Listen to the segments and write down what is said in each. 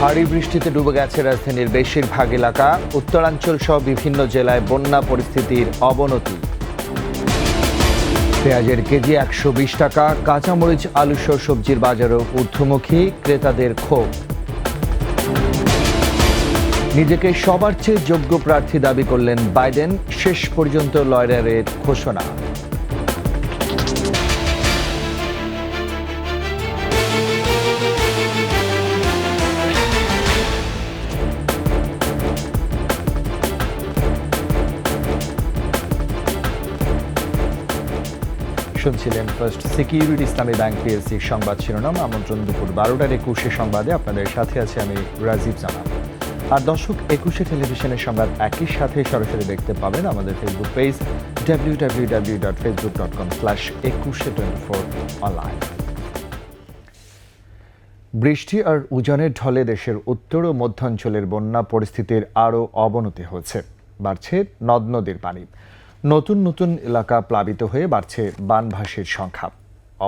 ভারী বৃষ্টিতে ডুবে গেছে রাজধানীর বেশিরভাগ এলাকা। উত্তরাঞ্চল সহ বিভিন্ন জেলায় বন্যা পরিস্থিতির অবনতি। পেঁয়াজের কেজি 120 টাকা, কাঁচামরিচ আলু সহ সবজির বাজারও ঊর্ধ্বমুখী, ক্রেতাদের ক্ষোভ। নিজেকে সবার চেয়ে যোগ্য প্রার্থী দাবি করলেন বাইডেন, শেষ পর্যন্ত লয়ারের ঘোষণা। শুনছিলেন ফার্স্ট সিকিউরিটি ইসলামী ব্যাংক পিএলসি সংবাদ শিরোনাম। আমন্ত্রণ দুপুর 12টার 21 সংবাদে আপনাদের সাথে আছে আমি রাজীব জামান। আর দর্শক, 21 টেলিভিশনের সংবাদ একই সাথে সরাসরি দেখতে পাবেন আমাদের ফেসবুক পেজ www.facebook.com/2124 অনলাইন। বৃষ্টি আর উজানের ঢলে দেশের উত্তর ও মধ্যাঞ্চলের বন্যা পরিস্থিতির আরও অবনতি হচ্ছে। বাড়ছে নদ নদীর পানি, নতুন নতুন এলাকা প্লাবিত হয়ে বাড়ছে বানভাসীর সংখ্যা।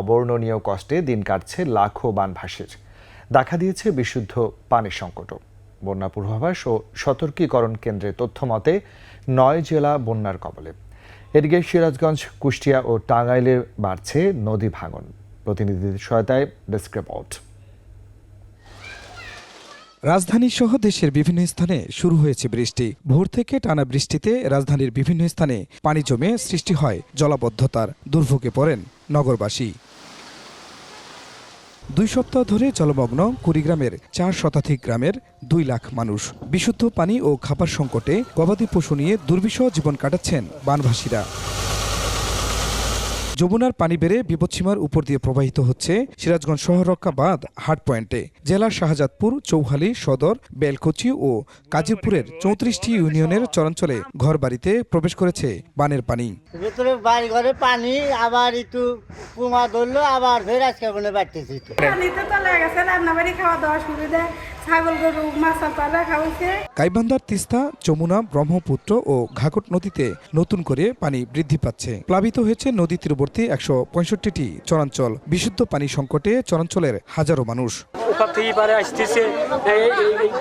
অবর্ণনীয় কষ্টে দিন কাটছে লাখো বানভাসীর। দেখা দিয়েছে বিশুদ্ধ পানির সংকটও। বন্যা পূর্বাভাস ও সতর্কীকরণ কেন্দ্রের তথ্য মতে 9 জেলা বন্যার কবলে। এদিকে সিরাজগঞ্জ, কুষ্টিয়া ও টাঙ্গাইলে বাড়ছে নদী ভাঙন। প্রতিনিধিদের সহায়তায় ডেস্ক রিপোর্ট। রাজধানী সহ দেশের বিভিন্ন স্থানে শুরু হয়েছে বৃষ্টি। ভোর থেকে টানা বৃষ্টিতে রাজধানীর বিভিন্ন স্থানে পানি জমে সৃষ্টি হয় জলাবদ্ধতার। দুর্ভোগে পড়েন নগরবাসী। 2 সপ্তাহ ধরে জলমগ্ন কুড়িগ্রামের 4 শতাধিক গ্রামের 2 লাখ মানুষ। বিশুদ্ধ পানি ও খাবার সংকটে গবাদি পশু নিয়ে দুর্বিষহ জীবন কাটাচ্ছেন বানভাসীরা। যমুনার পানি বেড়ে বিপদসীমার উপর দিয়ে প্রবাহিত হচ্ছে সিরাজগঞ্জ শহররক্ষা বাঁধ হাট পয়েন্টে। জেলার শাহজাদপুর, চৌহালি, সদর, বেলকুচি ও কাজীপুরের 34টি ইউনিয়নের চরাঞ্চলে ঘরবাড়িতে প্রবেশ করেছে বানের পানি। ভিতরে বাড়ি ঘরে পানি, আবার একটু কুমা ধরলো, আবার ফের আজকে বলে বাড়তেছি। পানিতে চলে গেছে, রান্নাবাড়ি খাওয়া দাওয়া সুবিধা, ছাগল গরু মাছা পাড়া খাওয়াছে। গাইবান্ধার তিস্তা, যমুনা, ব্রহ্মপুত্র ও ঘাঘট নদীতে নতুন করে পানি বৃদ্ধি পাচ্ছে। প্লাবিত হয়েছে নদী তীরবর্তী 165টি চরাঞ্চল। বিশুদ্ধ পানি সংকটে চরাঞ্চলের হাজারো মানুষ। ওখান থেকে এবারে আসতেছে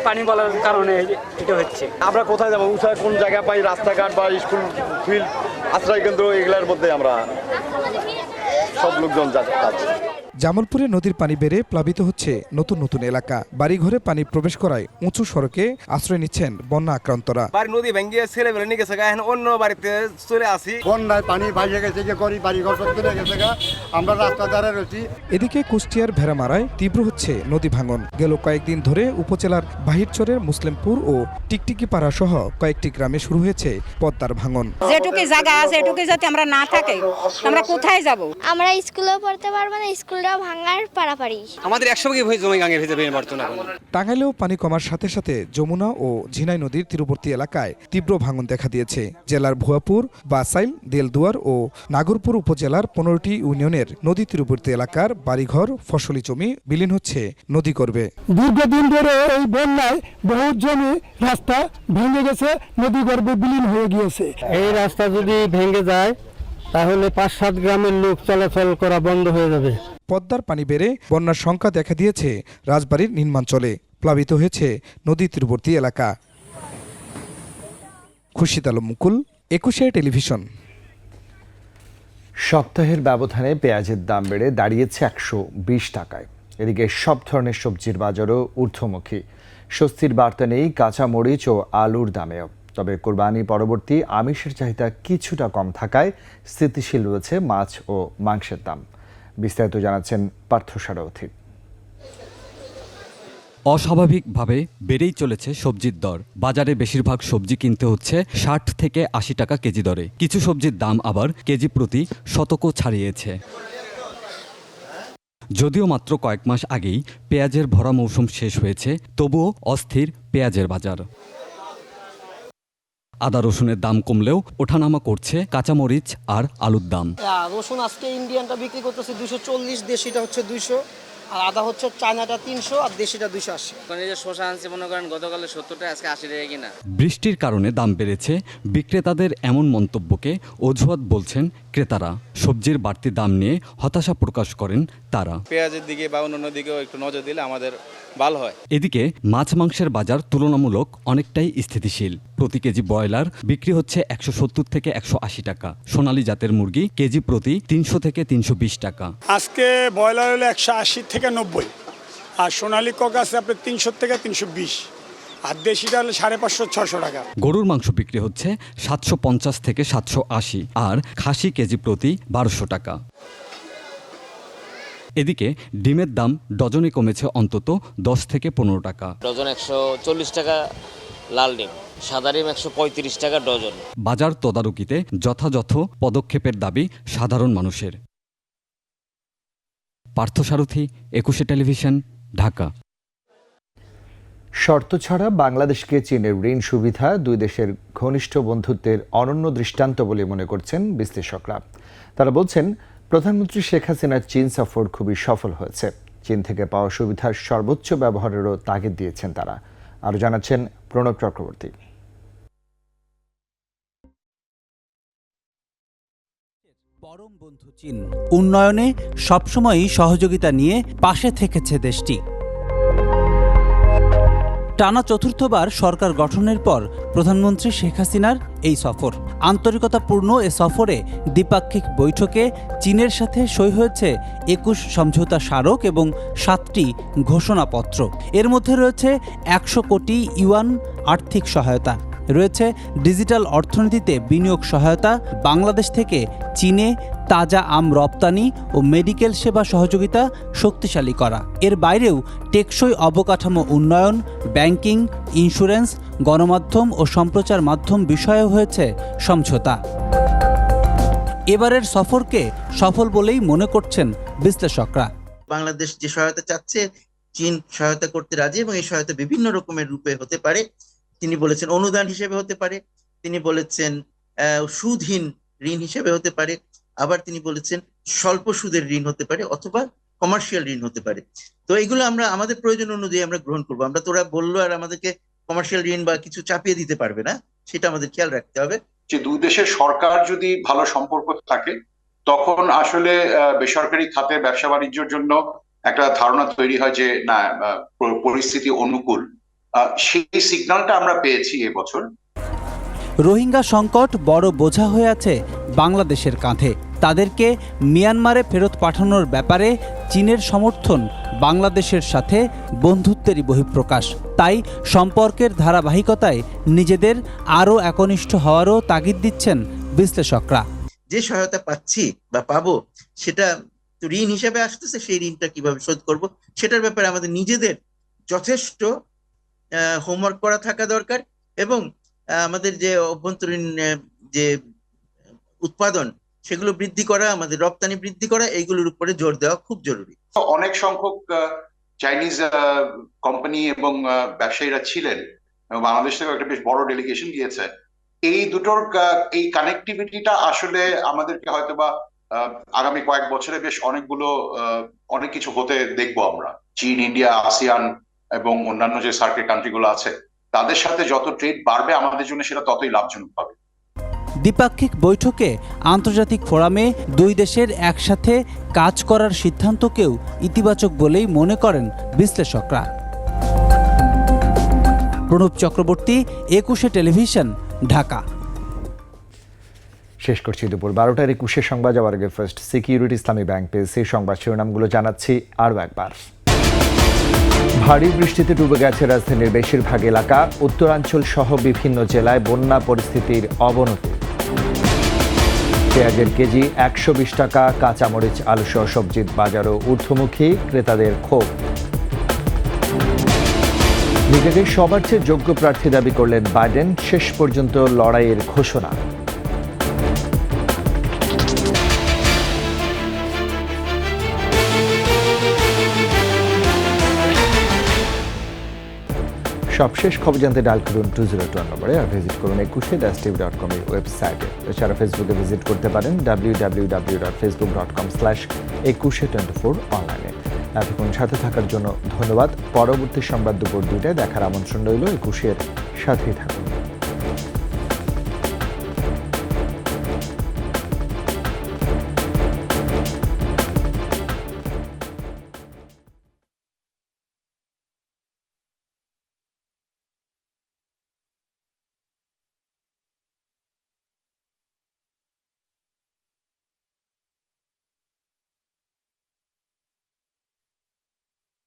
পানি বলার কারণে এটা হচ্ছে। আমরা কোথায় যাবো? উঠায় কোন জায়গা পাই? রাস্তাঘাট বা স্কুল, ফিল্ড, আশ্রয় কেন্দ্র, এগুলোর মধ্যে আমরা সব লোকজন যাচ্ছি। জামালপুরে নদীর পানি বেড়ে প্লাবিত হচ্ছে নতুন নতুন এলাকা। বাড়িঘরে পানি প্রবেশ করায় উঁচু সড়কে আশ্রয় নিচ্ছেন বন্যা আক্রান্তরা। বাড়ি নদী ভেঙে ছেলে বেলে নিয়ে গেছে, এখন অন্য বাড়িতে চলে আসি। বন্যায় পানি ভাসে গেছে, যে করি বাড়ি ঘর সব চলে গেছে, আমরা রাস্তা ধারে রয়েছি। এদিকে কুষ্টিয়ার ভেড়ামারায় তীব্র হচ্ছে নদী ভাঙন। গেল কয়েকদিন ধরে উপজেলার বাহিরচরের মুসলিমপুর ও টিকটিকি পাড়া সহ কয়েকটি গ্রামে শুরু হয়েছে পদ্মার ভাঙন। যেটুকু জায়গা আছে এটুকু যদি আমরা না থাকি আমরা কোথায় যাব? আমরা স্কুলেও পড়তে পারবো না, স্কুলটাও ভাঙার পারাপারি। আমাদের 100 ভাগে জমি গাঙের ভিতরে বর্তমানে এখন। টাঙ্গাইলেও পানি কমার সাথে সাথে যমুনা ও ঝিনাই নদীর তীরবর্তী এলাকায় তীব্র ভাঙন দেখা দিয়েছে। জেলার ভুয়াপুর, বাসাইল, দেলদুয়ার ও নাগরপুর উপজেলার 15টি ইউনিয়নের নদী তীরবর্তী এলাকার বাড়িঘর, ফসলি জমি বিলীন হচ্ছে নদী গর্ভে। দীর্ঘদিন ধরে এই বন্যায় বহু জমি রাস্তা ভেঙে গেছে, নদী গর্ভে বিলীন হয়ে গিয়েছে। এই রাস্তা যদি ভেঙে যায় তাহলে 5-7 গ্রামের লোক চলাচল করা বন্ধ হয়ে যাবে। পদ্মার পানি বেড়ে বন্যার সংখ্যা দেখা দিয়েছে রাজবাড়ীর নিম্নাঞ্চলে। প্লাবিত হয়েছে নদী তীরবর্তী এলাকা। খুরশিদ আলম মুকুল, 21 টেলিভিশন। সপ্তাহের ব্যবধানে পেঁয়াজের দাম বেড়ে দাঁড়িয়েছে 120 টাকায়। এদিকে সব ধরনের সবজির বাজারও ঊর্ধ্বমুখী। স্বস্তির বার্তা নেই কাঁচামরিচ ও আলুর দামেও। তবে কোরবানি পরবর্তী আমিষের চাহিদা কিছুটা কম থাকায় স্থিতিশীল রয়েছে মাছ ও মাংসের দাম। বিস্তারিত জানাচ্ছেন পার্থ সারথী। অস্বাভাবিকভাবে বেড়েই চলেছে সবজির দর। বাজারে বেশিরভাগ সবজি কিনতে হচ্ছে 60 থেকে 80 টাকা কেজি দরে। কিছু সবজির দাম আবার কেজি প্রতি শতকও ছাড়িয়েছে। যদিও মাত্র কয়েক মাস আগেই পেঁয়াজের ভরা মৌসুম শেষ হয়েছে, তবুও অস্থির পেঁয়াজের বাজার। আদা রসুনের দাম কমলেও ওঠানামা করছে কাঁচামরিচ আর আলুর দাম। রসুন আজকে ইন্ডিয়ানটা বিক্রি করতেছে 240, দেশিটা হচ্ছে 200, আর আদা হচ্ছে চায়নাটা 300 আর দেশিটা 280। এই যে শসা আনছে মনে করেন গতকালে 70 টাকা, আজকে 80 টাকা কিনা। বৃষ্টির কারণে দাম বেড়েছে, বিক্রেতাদের এমন মন্তব্যকে অজুহাত বলছেন ক্রেতারা। সবজির বাড়তি দাম নিয়ে হতাশা প্রকাশ করেন তারা। পেঁয়াজের দিকে বা অন্য দিকেও একটু নজর দিলে আমাদের ভালো হয়। এদিকে মাছ মাংসের বাজার তুলনামূলক অনেকটাই স্থিতিশীল। প্রতি কেজি ব্রয়লার বিক্রি হচ্ছে 170 থেকে 180 টাকা। সোনালী জাতের মুরগি কেজি প্রতি 300 থেকে 320 টাকা। আজকে ব্রয়লার হলো 180 থেকে 90, আর সোনালী কক আছে আপনার 300 থেকে 320, আর দেশিটা হলো 550-600 টাকা। গরুর মাংস বিক্রি হচ্ছে 750 থেকে 780, আর খাসি কেজি প্রতি 1200 টাকা। এদিকে ডিমের দাম ডজনে কমেছে অন্তত 10 থেকে 15 টাকা। ডজন 140 টাকা লাল ডিম, সাদা ডিম 135 টাকা ডজন। বাজার তদারকিতে যথাযথ পদক্ষেপের দাবি সাধারণ মানুষের। পার্থসারথী, একুশে টেলিভিশন, ঢাকা। শর্ত ছাড়া বাংলাদেশকে চীনের ঋণ সুবিধা দুই দেশের ঘনিষ্ঠ বন্ধুত্বের অনন্য দৃষ্টান্ত বলে মনে করছেন বিশ্লেষকরা। তারা বলছেন, প্রধানমন্ত্রী শেখ হাসিনার চীন সফর খুবই সফল হয়েছে। চীন থেকে পাওয়া সুবিধার সর্বোচ্চ ব্যবহারেরও তাগিদ দিয়েছেন তারা। আরও জানাচ্ছেন প্রণব চক্রবর্তী। পরম বন্ধু চীন উন্নয়নে সবসময়ই সহযোগিতা নিয়ে পাশে থেকেছে দেশটি। টানা চতুর্থবার সরকার গঠনের পর প্রধানমন্ত্রী শেখ হাসিনার এই সফর। আন্তরিকতাপূর্ণ এ সফরে দ্বিপাক্ষিক বৈঠকে চীনের সাথে সই হয়েছে 21 সমঝোতা স্মারক এবং 7টি ঘোষণাপত্র। এর মধ্যে রয়েছে 100 কোটি ইউয়ান আর্থিক সহায়তা, রয়েছে ডিজিটাল অর্থনীতিতে বিনিয়োগ সহায়তা, বাংলাদেশ থেকে চীনে তাজা আম রপ্তানি ও মেডিকেল সেবা সহযোগিতা শক্তিশালী করা। এর বাইরেও টেকসই অবকাঠামো উন্নয়ন, ব্যাংকিং, ইন্স্যুরেন্স, গণমাধ্যম ও সম্প্রচার মাধ্যম বিষয়েও হয়েছে সমঝোতা। এবারের সফরকে সফল বলেই মনে করছেন বিশ্লেষকরা। বাংলাদেশ যে সহায়তা চাচ্ছে চীন সহায়তা করতে রাজি, এবং এই সহায়তা বিভিন্ন রকমের রূপে হতে পারে। তিনি বলেছেন অনুদান হিসেবে হতে পারে, তিনি বলেছেন সুদহীন ঋণ হিসেবে হতে পারে, আবার তিনি বলেছেন স্বল্প সুদের ঋণ হতে পারে, অথবা কমার্শিয়াল ঋণ হতে পারে। তো এগুলো আমরা আমাদের প্রয়োজন অনুযায়ী আমরা গ্রহণ করবো। আমরা তোরা বললো আর আমাদেরকে কমার্শিয়াল ঋণ বা কিছু চাপিয়ে দিতে পারবে না, সেটা আমাদের খেয়াল রাখতে হবে। যে দুই দেশের সরকার যদি ভালো সম্পর্ক থাকে, তখন আসলে বেসরকারি খাতে ব্যবসা বাণিজ্যের জন্য একটা ধারণা তৈরি হয় যে না, পরিস্থিতি অনুকূল। সেই সিগন্যালটা আমরা পেয়েছি এবছর। রোহিঙ্গা সংকট বড় বোঝা হয়ে আছে বাংলাদেশের কাঁধে। তাদেরকে মিয়ানমারে ফেরত পাঠানোর ব্যাপারে চীনের সমর্থন বাংলাদেশের সাথে বন্ধুত্বেরই বহিঃপ্রকাশ। তাই সম্পর্কের ধারাবাহিকতায় নিজেদের আরও একনিষ্ঠ হওয়ারও তাগিদ দিচ্ছেন বিশ্লেষকরা। যে সহায়তা পাচ্ছি বা পাবো সেটা ঋণ হিসেবে আসতেছে, সেই ঋণটা কিভাবে শোধ করব সেটার ব্যাপারে আমাদের নিজেদের যথেষ্ট হোমওয়ার্ক করা থাকা দরকার, এবং আমাদের যে অভ্যন্তরীণ যে উৎপাদন সেগুলো বৃদ্ধি করা, আমাদের রপ্তানি বৃদ্ধি করা, এইগুলোর উপরে জোর দেওয়া খুব জরুরি। অনেক সংখ্যক চাইনিজ কোম্পানি এবং ব্যবসায়ীরা ছিলেন, বাংলাদেশ থেকে একটা বেশ বড় ডেলিগেশন গিয়েছে। এই দুটোর এই কানেক্টিভিটিটা আসলে আমাদেরকে হয়তোবা আগামী কয়েক বছরে বেশ অনেক কিছু হতে দেখবো আমরা। চীন, ইন্ডিয়া, আসিয়ান এবং অন্যান্য যে সার্কেল কান্ট্রিগুলো আছে, তাদের সাথে যত ট্রেড বাড়বে আমাদের জন্য সেটা ততই লাভজনক হবে। দ্বিপাক্ষিক বৈঠকে আন্তর্জাতিক ফোরামে দুই দেশের একসাথে কাজ করার সিদ্ধান্তকেও ইতিবাচক বলেই মনে করেন বিশ্লেষকরা। প্রণব চক্রবর্তী, একুশে টেলিভিশন, ঢাকা। শেষ করছি দুপুর 12টার 21 সংবাদ যাওয়ার আগে ফার্স্ট সিকিউরিটি ইসলামী ব্যাংক পেয়েছে সংবাদ শিরোনামগুলো জানাচ্ছি আরও একবার। ভারী বৃষ্টিতে ডুবে গেছে রাজধানীর বেশিরভাগ এলাকা, উত্তরাঞ্চল সহ বিভিন্ন জেলায় বন্যা পরিস্থিতির অবনতি। পেঁয়াজের কেজি 120 টাকা, কাঁচামরিচ, আলু সহ সবজির বাজারও ঊর্ধ্বমুখী, ক্রেতাদের ক্ষোভ। নিজেকে সবার চেয়ে যোগ্য প্রার্থী দাবি করলেন বাইডেন, শেষ পর্যন্ত লড়াইয়ের ঘোষণা। সবশেষ খবর জানতে ডায়াল করুন 202 নম্বরে, আর ভিজিট করুন ekushe-tv.com এর ওয়েবসাইটে। এছাড়া ফেসবুকে ভিজিট করতে পারেন www.facebook.com/ekushe24 অনলাইনে। এতক্ষণ সাথে থাকার জন্য ধন্যবাদ। পরবর্তী সংবাদ দুপুর 2টায় দেখার আমন্ত্রণ রইল। একুশের সাথেই থাকুন।